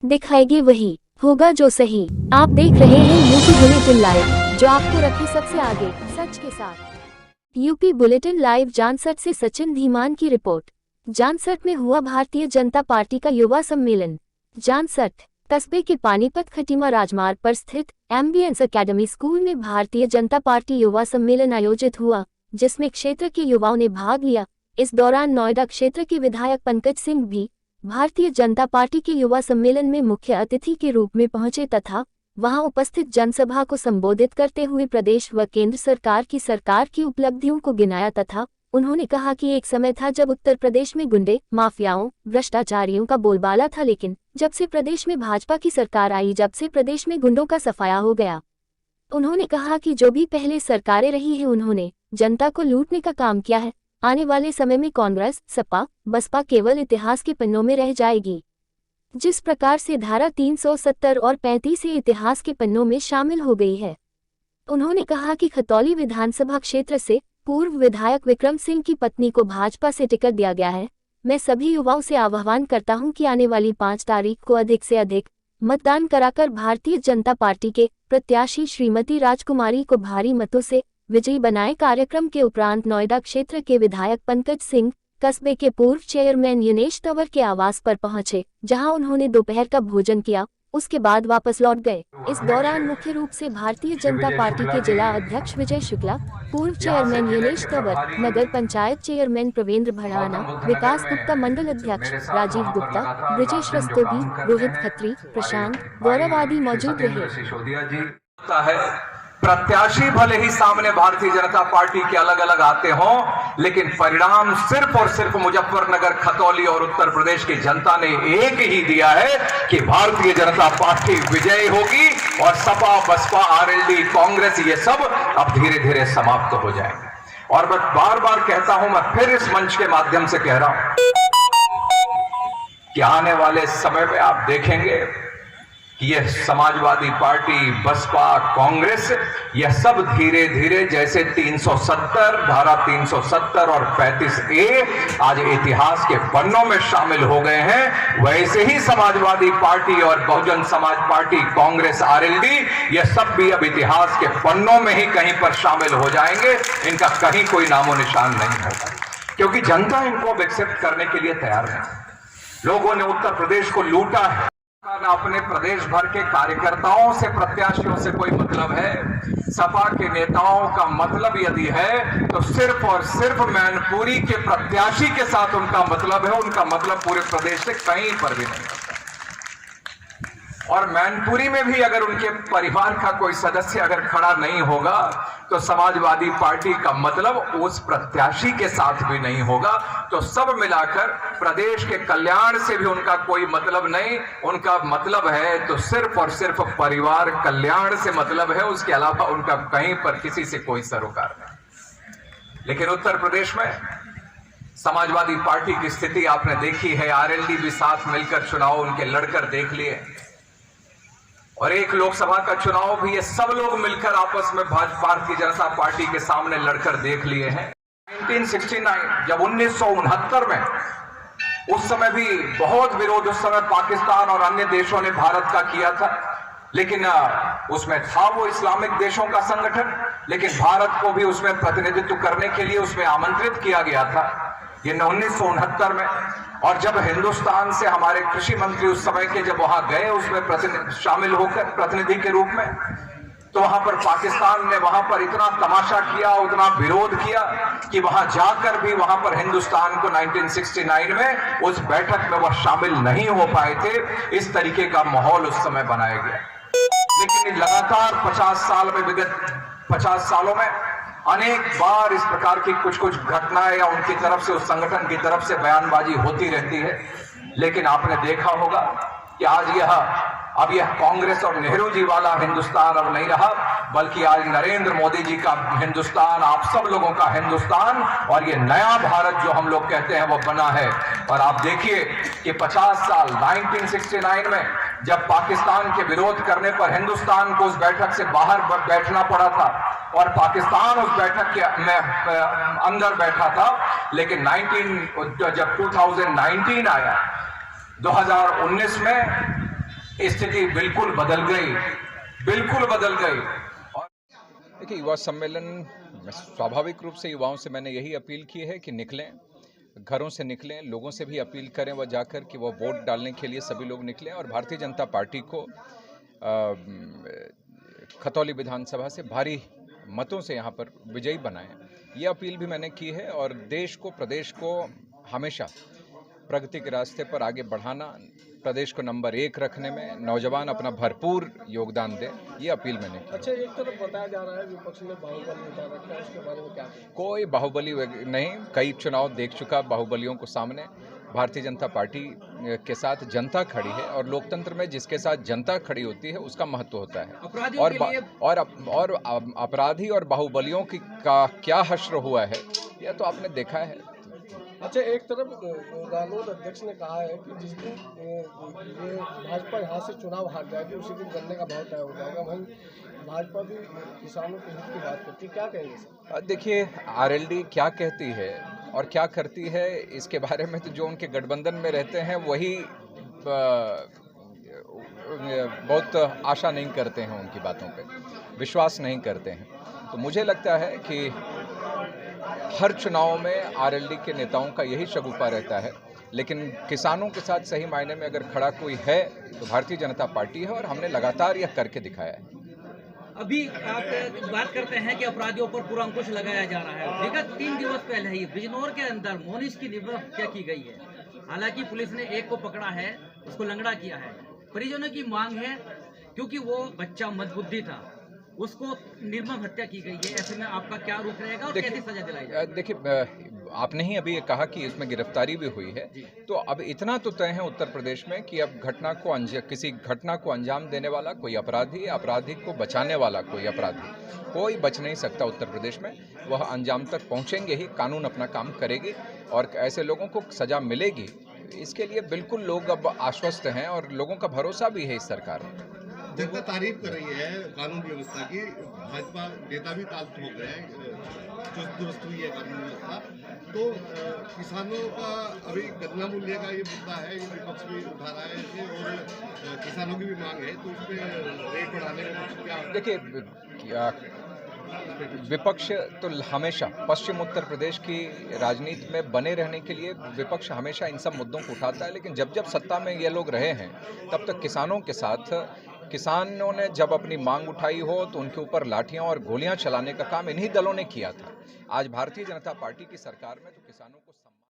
दिखाएगी वही होगा जो सही। आप देख रहे हैं यूपी बुलेटिन लाइव, जो आपको रखे सबसे आगे सच के साथ। यूपी बुलेटिन लाइव जानसठ से सचिन धीमान की रिपोर्ट। जानसठ में हुआ भारतीय जनता पार्टी का युवा सम्मेलन। जानसठ कस्बे के पानीपत खटीमा राजमार्ग पर स्थित एम्बियंस एकेडमी स्कूल में भारतीय जनता पार्टी युवा सम्मेलन आयोजित हुआ, जिसमें क्षेत्र के युवाओं ने भाग लिया। इस दौरान नोएडा क्षेत्र के विधायक पंकज सिंह भी भारतीय जनता पार्टी के युवा सम्मेलन में मुख्य अतिथि के रूप में पहुंचे तथा वहां उपस्थित जनसभा को संबोधित करते हुए प्रदेश व केंद्र सरकार की उपलब्धियों को गिनाया तथा उन्होंने कहा कि एक समय था जब उत्तर प्रदेश में गुंडे, माफियाओं, भ्रष्टाचारियों का बोलबाला था, लेकिन जब से प्रदेश में भाजपा की सरकार आई, जब से प्रदेश में गुंडों का सफाया हो गया। उन्होंने कहा कि जो भी पहले सरकारें रही हैं, उन्होंने जनता को लूटने का काम किया है। आने वाले समय में कांग्रेस, सपा, बसपा केवल इतिहास के पन्नों में रह जाएगी। जिस प्रकार से धारा 370 और 35 इतिहास के पन्नों में शामिल हो गई है। उन्होंने कहा कि खतौली विधानसभा क्षेत्र से पूर्व विधायक विक्रम सिंह की पत्नी को भाजपा से टिकट दिया गया है। मैं सभी युवाओं से आह्वान करता हूं कि आने वाली 5 तारीख को अधिक से अधिक मतदान कराकर भारतीय जनता पार्टी के प्रत्याशी श्रीमती राजकुमारी को भारी मतों से विजयी बनाए। कार्यक्रम के उपरांत नोएडा क्षेत्र के विधायक पंकज सिंह कस्बे के पूर्व चेयरमैन युनेश तंवर के आवास पर पहुंचे, जहां उन्होंने दोपहर का भोजन किया, उसके बाद वापस लौट गए। इस दौरान मुख्य रूप से भारतीय जनता पार्टी के जिला अध्यक्ष विजय शुक्ला, पूर्व चेयरमैन युनेश तंवर, नगर पंचायत चेयरमैन प्रवेंद्र भड़ाना, विकास गुप्ता, मंडल अध्यक्ष राजीव गुप्ता, ब्रिजेश रस्तोगी, रोहित खत्री, प्रशांत, गौरव आदि मौजूद रहे। प्रत्याशी भले ही सामने भारतीय जनता पार्टी के अलग अलग आते हों, लेकिन परिणाम सिर्फ और सिर्फ मुजफ्फरनगर, खतौली और उत्तर प्रदेश की जनता ने एक ही दिया है कि भारतीय जनता पार्टी विजयी होगी और सपा, बसपा, आरएलडी, कांग्रेस ये सब अब धीरे धीरे समाप्त हो जाएंगे। और मैं बार बार कहता हूं, मैं फिर इस मंच के माध्यम से कह रहा हूं कि आने वाले समय में आप देखेंगे कि यह समाजवादी पार्टी, बसपा, कांग्रेस, यह सब धीरे धीरे जैसे 370, धारा 370 और 35A आज इतिहास के पन्नों में शामिल हो गए हैं, वैसे ही समाजवादी पार्टी और बहुजन समाज पार्टी, कांग्रेस, आरएलडी, यह सब भी अब इतिहास के पन्नों में ही कहीं पर शामिल हो जाएंगे। इनका कहीं कोई नामो निशान नहीं होगा, क्योंकि जनता इनको एक्सेप्ट करने के लिए तैयार नहीं। लोगों ने उत्तर प्रदेश को लूटा है। अपने प्रदेश भर के कार्यकर्ताओं से, प्रत्याशियों से कोई मतलब है? सपा के नेताओं का मतलब यदि है तो सिर्फ और सिर्फ मैनपुरी के प्रत्याशी के साथ उनका मतलब है। उनका मतलब पूरे प्रदेश से कहीं पर भी नहीं होता। और मैनपुरी में भी अगर उनके परिवार का कोई सदस्य अगर खड़ा नहीं होगा तो समाजवादी पार्टी का मतलब उस प्रत्याशी के साथ भी नहीं होगा। तो सब मिलाकर प्रदेश के कल्याण से भी उनका कोई मतलब नहीं। उनका मतलब है तो सिर्फ और सिर्फ परिवार कल्याण से मतलब है, उसके अलावा उनका कहीं पर किसी से कोई सरोकार नहीं। लेकिन उत्तर प्रदेश में समाजवादी पार्टी की स्थिति आपने देखी है। आरएलडी भी साथ मिलकर चुनाव उनके लड़कर देख लिए, और एक लोकसभा का चुनाव भी ये सब लोग मिलकर आपस में भारतीय जनता पार्टी के सामने लड़कर देख लिए हैं। 1969 जब 1969 में, उस समय भी बहुत विरोध उस समय पाकिस्तान और अन्य देशों ने भारत का किया था, लेकिन उसमें था वो इस्लामिक देशों का संगठन, लेकिन भारत को भी उसमें प्रतिनिधित्व करने के लिए उसमें आमंत्रित किया गया था, ये 1969 में। और जब हिंदुस्तान से हमारे कृषि मंत्री उस समय के जब वहां गए उसमें शामिल होकर प्रतिनिधि के रूप में, तो वहां पर पाकिस्तान ने वहां पर इतना तमाशा किया, उतना विरोध किया कि वहां जाकर भी वहां पर हिंदुस्तान को 1969 में उस बैठक में वह शामिल नहीं हो पाए थे। इस तरीके का माहौल उस समय बनाया गया। लेकिन लगातार 50 साल में, विगत 50 सालों में अनेक बार इस प्रकार की कुछ कुछ घटनाएं या उनकी तरफ से, उस संगठन की तरफ से बयानबाजी होती रहती है। लेकिन आपने देखा होगा कि आज अब यह कांग्रेस और नेहरू जी वाला हिंदुस्तान अब नहीं रहा, बल्कि आज नरेंद्र मोदी जी का हिंदुस्तान, आप सब लोगों का हिंदुस्तान, और ये नया भारत जो हम लोग कहते हैं वो बना है। और आप देखिए कि 50 साल 1969 में जब पाकिस्तान के विरोध करने पर हिंदुस्तान को उस बैठक से बाहर बैठना पड़ा था और पाकिस्तान उस बैठक के अंदर बैठा था, लेकिन जब 2019 आया, 2019 में स्थिति बिल्कुल बदल गई, बिल्कुल बदल गई। देखिए, युवा सम्मेलन में स्वाभाविक रूप से युवाओं से मैंने यही अपील की है कि निकलें, घरों से निकलें, लोगों से भी अपील करें वह जाकर कि वह वोट डालने के लिए सभी लोग निकलें और भारतीय जनता पार्टी को खतौली विधानसभा से भारी मतों से यहाँ पर विजयी बनाएं। ये अपील भी मैंने की है और देश को, प्रदेश को हमेशा प्रगति के रास्ते पर आगे बढ़ाना, प्रदेश को नंबर 1 रखने में नौजवान अपना भरपूर योगदान दें, ये अपील मैंने की। अच्छा, एक तरफ बताया जा रहा है विपक्ष ने बाहुबली उतार रखा है, उसके बारे में क्या कहें? कोई बाहुबली नहीं, कई चुनाव देख चुका बाहुबलियों को सामने। भारतीय जनता पार्टी के साथ जनता खड़ी है और लोकतंत्र में जिसके साथ जनता खड़ी होती है उसका महत्व होता है। और अपराधी और बाहुबलियों का क्या हश्र हुआ है यह तो आपने देखा है। अच्छा, एक तरफ रालोद अध्यक्ष ने कहा है कि जिस दिन ये भाजपा यहाँ से चुनाव हार जाएगी उसी दिन गन्ने का भाव तय हो जाएगा। वहीं भाजपा भी किसानों के हित की बात करती है, क्या कहेंगे सर? देखिए, आरएलडी क्या कहती है और क्या करती है इसके बारे में तो जो उनके गठबंधन में रहते हैं वही बहुत आशा नहीं करते हैं, उनकी बातों पे विश्वास नहीं करते हैं। तो मुझे लगता है कि हर चुनाव में आरएलडी के नेताओं का यही शगुफा रहता है, लेकिन किसानों के साथ सही मायने में अगर खड़ा कोई है तो भारतीय जनता पार्टी है और हमने लगातार यह करके दिखाया है। अभी आप बात करते हैं कि अपराधियों पर पूरा अंकुश लगाया जा रहा है। विगत 3 दिवस पहले ही बिजनौर के अंदर मोनिश की निर्मम हत्या की गई है। हालांकि पुलिस ने एक को पकड़ा है, उसको लंगड़ा किया है। परिजनों की मांग है, क्योंकि वो बच्चा मंदबुद्धि था, उसको निर्मम हत्या की गई है। ऐसे में आपका क्या रुख रहेगा और कैसी सजा दिलाई जाएगी? देखिए, आपने ही अभी ये कहा कि इसमें गिरफ्तारी भी हुई है, तो अब इतना तो तय है उत्तर प्रदेश में कि अब किसी घटना को अंजाम देने वाला कोई अपराधी, अपराधी को बचाने वाला कोई अपराधी, कोई बच नहीं सकता उत्तर प्रदेश में। वह अंजाम तक पहुंचेंगे ही, कानून अपना काम करेगी और ऐसे लोगों को सजा मिलेगी। इसके लिए बिल्कुल लोग अब आश्वस्त हैं और लोगों का भरोसा भी है इस सरकार में। जनता तारीफ कर रही है कानून व्यवस्था की, भाजपा नेता भी ताल ठोक रहे हैं, चुस्त दुरुस्त हुई है कानून व्यवस्था। तो किसानों का अभी गन्ना मूल्य का ये मुद्दा है, ये विपक्ष भी उठा रहा है इसे, और किसानों की भी मांग है, तो इस पर रेट बढ़ाने में क्या? देखिए, विपक्ष तो हमेशा पश्चिम उत्तर प्रदेश की राजनीति में बने रहने के लिए विपक्ष हमेशा इन सब मुद्दों को उठाता है, लेकिन जब जब सत्ता में ये लोग रहे हैं तब तक किसानों के साथ, किसानों ने जब अपनी मांग उठाई हो तो उनके ऊपर लाठियां और गोलियां चलाने का काम इन्हीं दलों ने किया था। आज भारतीय जनता पार्टी की सरकार में तो किसानों को